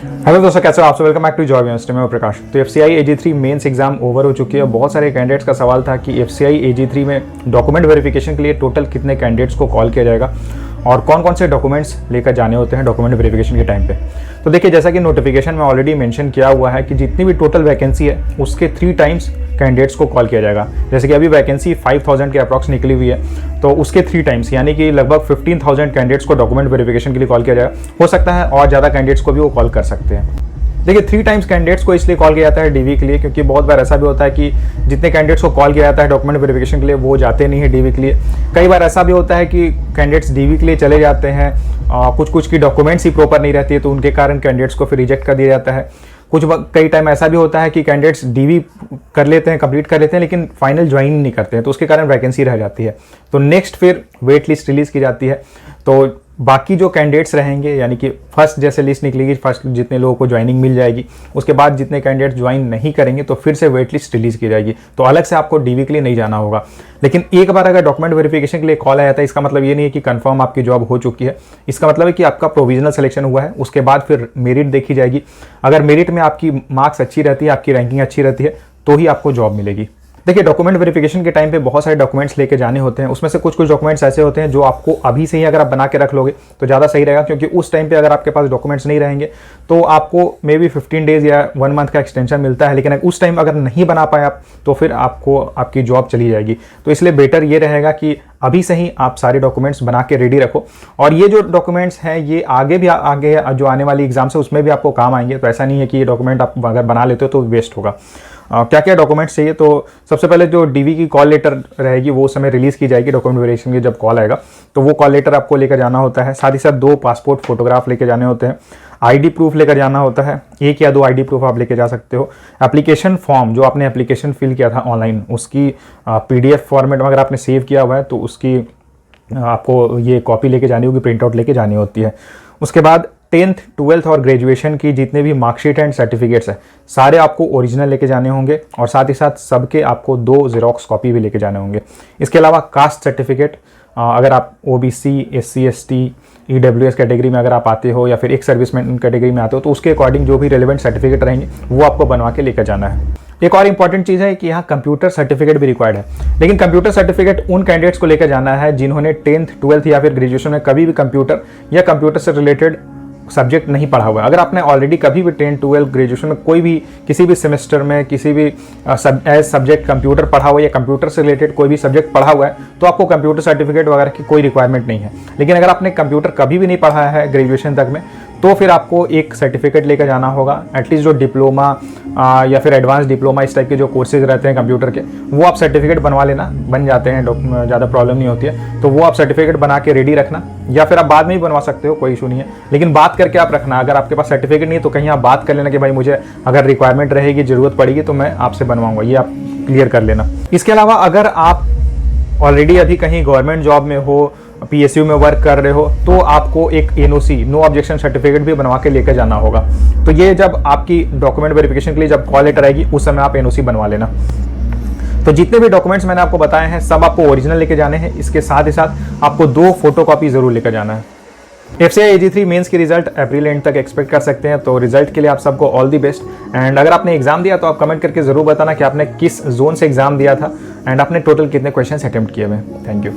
Hello दोस्तों, कैसे हो आप सब। Welcome back to job university में प्रकाश। तो FCI AG3 mains exam over हो चुकी है। बहुत सारे कैंडिडेट्स का सवाल था कि एफसीआई AG3 में डॉक्यूमेंट वेरिफिकेशन के लिए टोटल कितने कैंडिडेट्स को कॉल किया जाएगा और कौन कौन से डॉक्यूमेंट्स लेकर जाने होते हैं डॉक्यूमेंट वेरिफिकेशन के टाइम पे। तो देखिए, जैसा कि नोटिफिकेशन में ऑलरेडी मेंशन किया हुआ है कि जितनी भी टोटल वैकेंसी है उसके 3 टाइम्स कैंडिडेट्स को कॉल किया जाएगा। जैसे कि अभी वैकेंसी 5000 के अप्रॉक्स निकली हुई है, तो उसके 3 टाइम्स यानी कि लगभग 15000 कैंडिडेट्स को डॉक्यूमेंट वेरिफिकेशन के लिए कॉल किया जाएगा। हो सकता है और ज़्यादा कैंडिडेट्स को भी वो कॉल कर सकते हैं। देखिए, 3 टाइम्स कैंडिडेट्स को इसलिए कॉल किया जाता है डीवी के लिए, क्योंकि बहुत बार ऐसा भी होता है कि जितने कैंडिडेट्स को कॉल किया जाता है डॉक्यूमेंट वेरिफिकेशन के लिए वो जाते नहीं है डीवी के लिए। कई बार ऐसा भी होता है कि कैंडिडेट्स डीवी के लिए चले जाते हैं, कुछ की डॉक्यूमेंट्स ही प्रॉपर नहीं रहती है, तो उनके कारण कैंडिडेट्स को फिर रिजेक्ट कर दिया जाता है। कई टाइम ऐसा भी होता है कि कैंडिडेट्स डीवी कर लेते हैं, कंप्लीट कर लेते हैं, लेकिन फाइनल ज्वाइन नहीं करते हैं, तो उसके कारण वैकेंसी रह जाती है। तो नेक्स्ट फिर वेट लिस्ट रिलीज़ की जाती है। तो बाकी जो कैंडिडेट्स रहेंगे, यानी कि फर्स्ट जैसे लिस्ट निकलेगी, फर्स्ट जितने लोगों को ज्वाइनिंग मिल जाएगी, उसके बाद जितने कैंडिडेट्स ज्वाइन नहीं करेंगे तो फिर से वेट लिस्ट रिलीज़ की जाएगी। तो अलग से आपको डीवी के लिए नहीं जाना होगा। लेकिन एक बार अगर डॉक्यूमेंट वेरिफिकेशन के लिए कॉल आया था, इसका मतलब ये नहीं है कि कंफर्म आपकी जॉब हो चुकी है। इसका मतलब है कि आपका प्रोविजनल सिलेक्शन हुआ है, उसके बाद फिर मेरिट देखी जाएगी। अगर मेरिट में आपकी मार्क्स अच्छी रहती है, आपकी रैंकिंग अच्छी रहती है, तो ही आपको जॉब मिलेगी। देखिए, डॉक्यूमेंट वेरिफिकेशन के टाइम पे बहुत सारे डॉक्यूमेंट्स लेके जाने होते हैं। उसमें से कुछ डॉक्यूमेंट्स ऐसे होते हैं जो आपको अभी से ही अगर आप बना के रख लोगे तो ज़्यादा सही रहेगा, क्योंकि उस टाइम पे अगर आपके पास डॉक्यूमेंट्स नहीं रहेंगे तो आपको मे बी 15 डेज या 1 मंथ का एक्सटेंशन मिलता है। लेकिन उस टाइम अगर नहीं बना पाए आप तो फिर आपको आपकी जॉब चली जाएगी। तो इसलिए बेटर ये रहेगा कि अभी से ही आप सारे डॉक्यूमेंट्स बना के रेडी रखो। और ये जो डॉक्यूमेंट्स हैं ये आगे जो आने वाली एग्जाम्स है उसमें भी आपको काम आएंगे। तो ऐसा नहीं है कि ये डॉक्यूमेंट आप अगर बना लेते हो तो वेस्ट होगा। क्या क्या डॉक्यूमेंट्स चाहिए, तो सबसे पहले जो डीवी की कॉल लेटर रहेगी वो समय रिलीज़ की जाएगी डॉक्यूमेंट वेरिफिकेशन की जब कॉल आएगा, तो वो कॉल लेटर आपको लेकर जाना होता है। साथ ही साथ 2 पासपोर्ट फोटोग्राफ लेकर जाने होते हैं। आईडी प्रूफ लेकर जाना होता है, 1 या 2 आईडी प्रूफ आप लेकर जा सकते हो। एप्लीकेशन फॉर्म, जो आपने एप्लीकेशन फिल किया था ऑनलाइन, उसकी PDF फॉर्मेट में अगर आपने सेव किया हुआ है तो उसकी आपको ये कॉपी लेके जानी होगी, प्रिंट आउट लेके जानी होती है। उसके बाद 10th 12th और ग्रेजुएशन की जितने भी मार्कशीट एंड सर्टिफिकेट्स हैं सारे आपको ओरिजिनल लेके जाने होंगे, और साथ ही साथ सबके आपको 2 ज़ेरॉक्स कॉपी भी लेके जाने होंगे। इसके अलावा कास्ट सर्टिफिकेट, अगर आप OBC SC ST EWS category में अगर आप आते हो या फिर एक सर्विसमैन कैटेगरी में आते हो तो उसके अकॉर्डिंग जो भी रेलिवेंट सर्टिफिकेट रहेंगे वो आपको बनवा के लेकर जाना है। एक और इंपॉर्टेंट चीज़ है कि यहाँ कंप्यूटर सर्टिफिकेट भी रिक्वायर्ड है, लेकिन कंप्यूटर सर्टिफिकेट उन कैंडिडेट्स को लेकर जाना है जिन्होंने 10th 12th या फिर ग्रेजुएशन में कभी भी कंप्यूटर या कंप्यूटर से रिलेटेड सब्जेक्ट नहीं पढ़ा हुआ है। अगर आपने ऑलरेडी कभी भी 10th 12th ग्रेजुएशन में कोई भी किसी भी सेमेस्टर में किसी भी एज सब्जेक्ट कंप्यूटर पढ़ा हुआ है या कंप्यूटर से रिलेटेड कोई भी सब्जेक्ट पढ़ा हुआ है तो आपको कंप्यूटर सर्टिफिकेट वगैरह की कोई रिक्वायरमेंट नहीं है। लेकिन अगर आपने कंप्यूटर कभी भी नहीं पढ़ा है ग्रेजुएशन तक में तो फिर आपको एक सर्टिफिकेट लेकर जाना होगा। एटलीस्ट जो डिप्लोमा या फिर एडवांस डिप्लोमा इस टाइप के जो कोर्सेज रहते हैं कंप्यूटर के, वो आप सर्टिफिकेट बनवा लेना, बन जाते हैं, ज़्यादा प्रॉब्लम नहीं होती है। तो वो आप सर्टिफिकेट बना के रेडी रखना, या फिर आप बाद में भी बनवा सकते हो, कोई इशू नहीं है। लेकिन बात करके आप रखना, अगर आपके पास सर्टिफिकेट नहीं है तो कहीं आप बात कर लेना कि भाई मुझे अगर रिक्वायरमेंट रहेगी, ज़रूरत पड़ेगी तो मैं आपसे बनवाऊँगा, ये आप क्लियर कर लेना। इसके अलावा अगर आप ऑलरेडी अभी कहीं गवर्नमेंट जॉब में हो, PSU में वर्क कर रहे हो, तो आपको एक NOC नो ऑब्जेक्शन सर्टिफिकेट भी बनवा के लेकर जाना होगा। तो ये जब आपकी डॉक्यूमेंट वेरिफिकेशन के लिए जब कॉल लेटर आएगी उस समय आप NOC बनवा लेना। तो जितने भी डॉक्यूमेंट्स मैंने आपको बताए हैं सब आपको ओरिजिनल लेके जाने हैं। इसके साथ ही साथ आपको 2 फोटोकॉपी जरूर लेकर जाना है। एफसीआई AG3 मेंस की रिजल्ट अप्रैल एंड तक एक्सपेक्ट कर सकते हैं। तो रिजल्ट के लिए आप सबको ऑल दी बेस्ट। एंड अगर आपने एग्जाम दिया तो आप कमेंट करके जरूर बताना कि आपने किस जोन से एग्जाम दिया था एंड आपने टोटल कितने क्वेश्चन अटेम्प्ट किए हुए। Thank you.